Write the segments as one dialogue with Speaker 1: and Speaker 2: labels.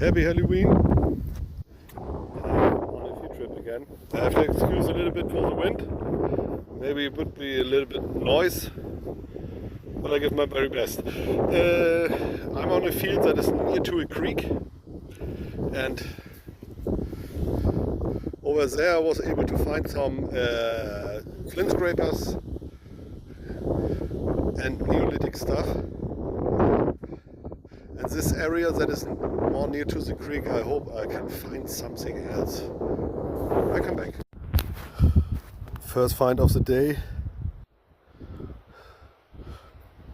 Speaker 1: Happy Halloween! I'm on a field trip again. I have to excuse a little bit for the wind. Maybe it would be a little bit noise, but I give my very best. I'm on a field that is near to a creek, and over there I was able to find some flint scrapers and Neolithic stuff. And this area that is more near to the creek, I hope I can find something else. I come back. First find of the day.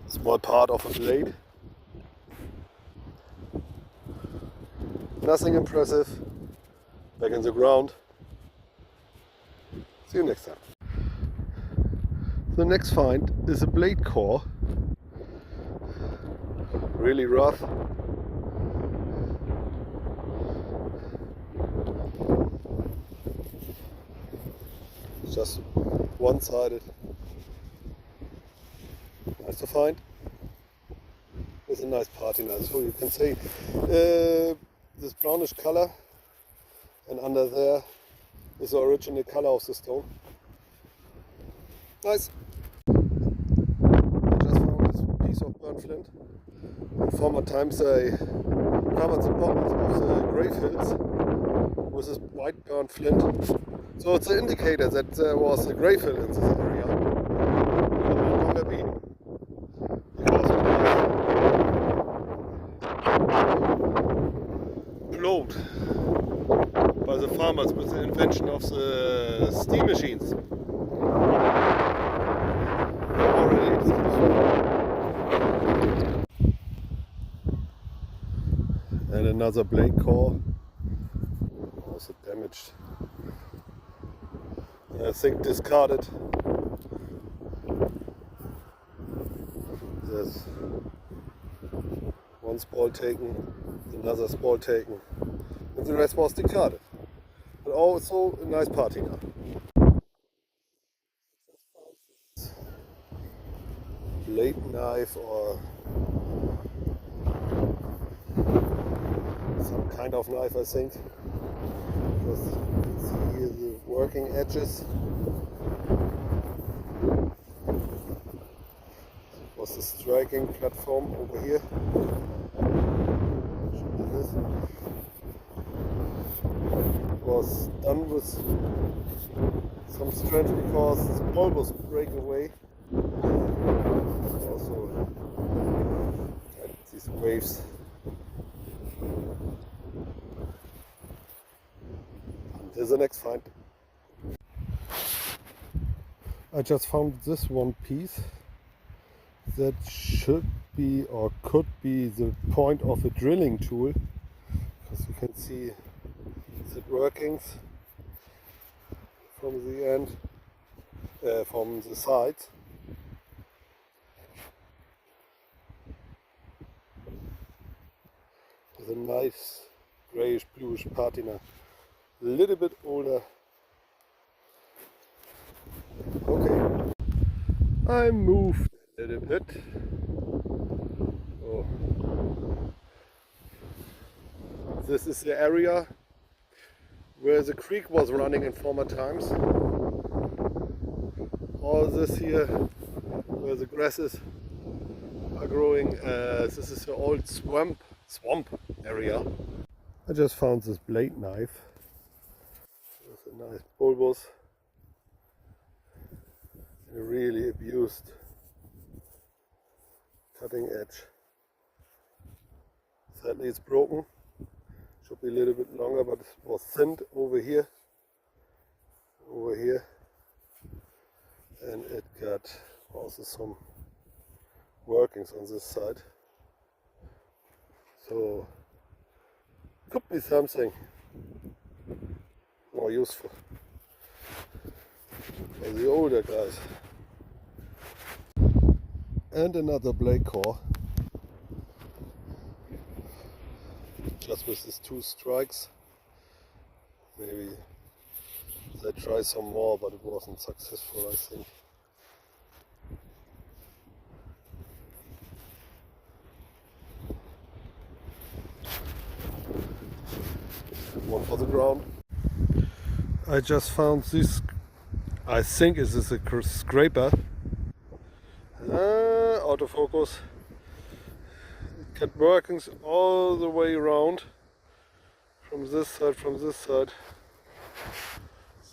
Speaker 1: Small part of a blade. Nothing impressive. Back in the ground. See you next time. The next find is a blade core. Really rough. It's just one-sided. Nice to find. With a nice patina, so you can see this brownish color, and under there is the original color of the stone. Nice. I just found this piece of burnt flint. In former times I covered the bottoms of the grave hills with this white burnt flint. So it's an indicator that there was a grave hill in this area. But no longer be. Because it was plowed by the farmers with the invention of the steam machines. And another blade core, also damaged. I think discarded. There's one spall taken, another spall taken, and the rest was discarded. But also a nice patina. Blade knife or some kind of knife, I think. Because you can see here the working edges. Was the striking platform over here. Should be this. It was done with some strength because the bulbous break away. Also, these waves. Here's the next find. I just found this one piece that should be or could be the point of a drilling tool, because you can see the workings from the end, from the sides. With a nice grayish bluish patina. A little bit older. Okay. I moved a little bit. Oh. This is the area where the creek was running in former times. All this here where the grasses are growing, this is the old swamp area. I just found this blade knife. A nice bulbous, a really abused cutting edge. Sadly it's broken, should be a little bit longer, but it was thinned over here, and it got also some workings on this side. So could be something more useful for the older guys. And another blade core, just with these two strikes. Maybe they try some more, but it wasn't successful, I think. one for the ground. I just found this, I think this is a scraper. Autofocus. It kept working all the way around, from this side.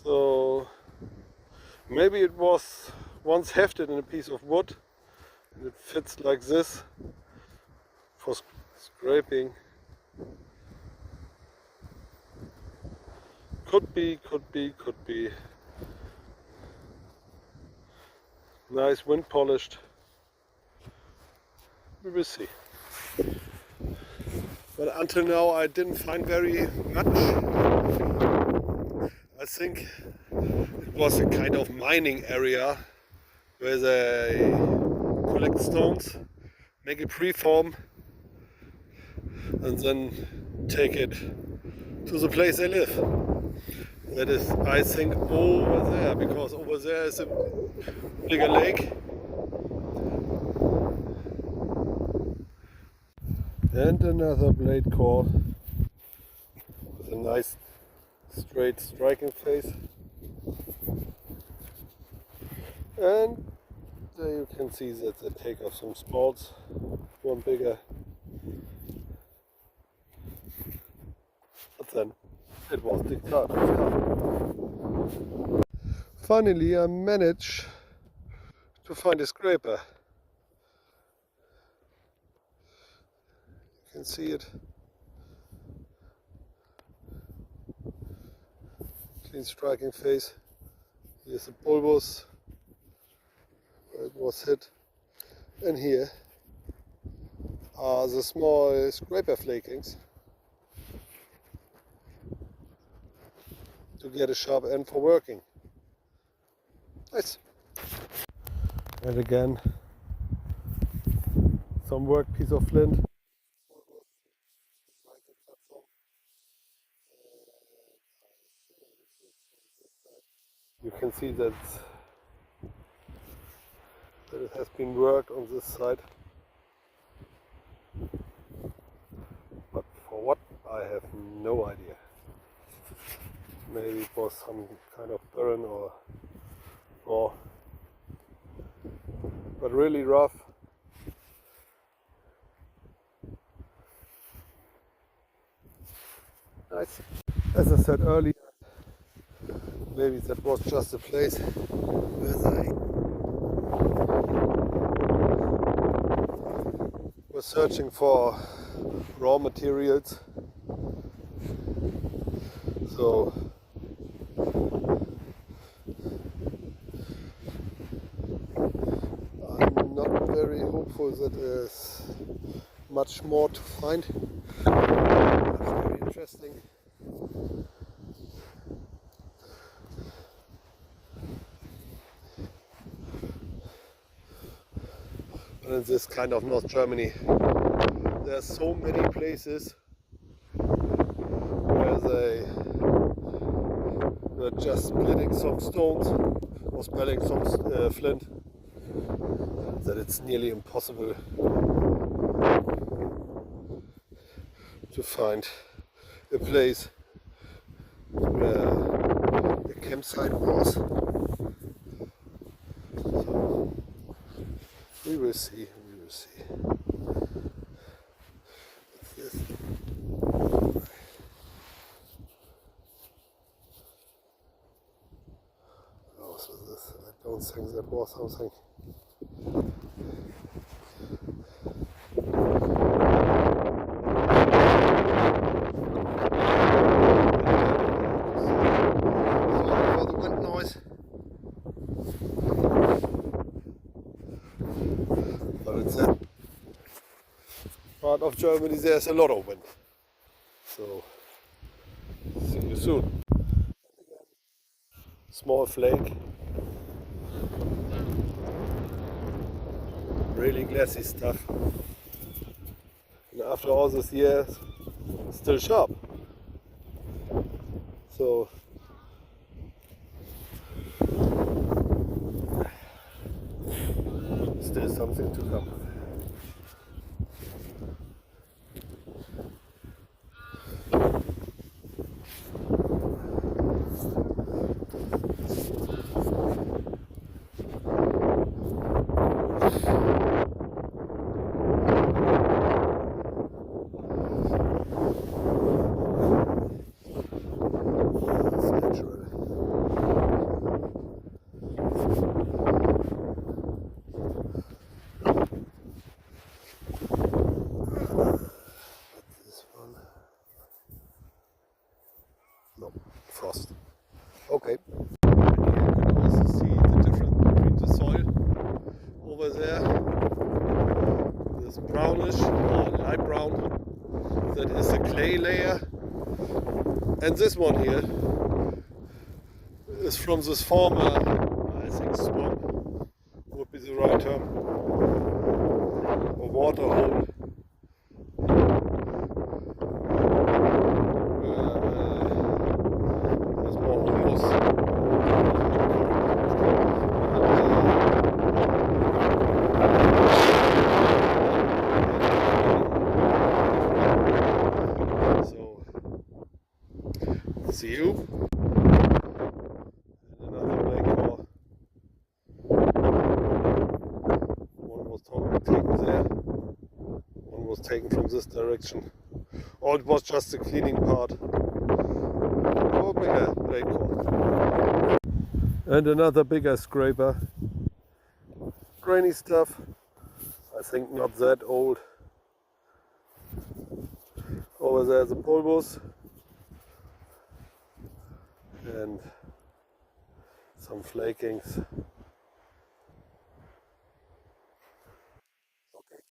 Speaker 1: So maybe it was once hefted in a piece of wood and it fits like this for scraping. Could be. Nice wind polished. We will see. But until now I didn't find very much. I think it was a kind of mining area where they collect stones, make a preform and then take it to the place they live. That is, I think, over there, because over there is a bigger lake. And another blade core with a nice straight striking face. And there you can see that they take off some spots, one bigger. But then it was discharged. Finally I managed to find a scraper. You can see it. Clean striking face. Here's the bulbous where it was hit. And here are the small scraper flakings to get a sharp end for working. Nice. And again, some work piece of flint. You can see that it has been worked on this side. But for what, I have no idea. Maybe it was some kind of burn or but really rough. Nice. As I said earlier, maybe that was just a place where they were searching for raw materials. So I'm not very hopeful that there's much more to find. That's very interesting. But in this kind of North Germany, there are so many places where they were just splitting some stones or smelling some flint, that it's nearly impossible to find a place where a campsite was. So we will see. What's this? What else was this? I don't think that was something. Part of Germany there's a lot of wind, so see you soon. Small flake, really glassy stuff, and after all these years still sharp, so still something to come. No, frost. Okay. And here you can also see the difference between the soil. Over there, this brownish or light brown, that is the clay layer. And this one here is from this former, I think swamp would be the right term, or water hole. There's more humus. So, see you. Another black core. One was taken there. One was taken from this direction. Or it was just the cleaning part. Oh, bigger black core. And another bigger scraper. Grainy stuff. I think not that old. Over there the bulbous. And some flakings.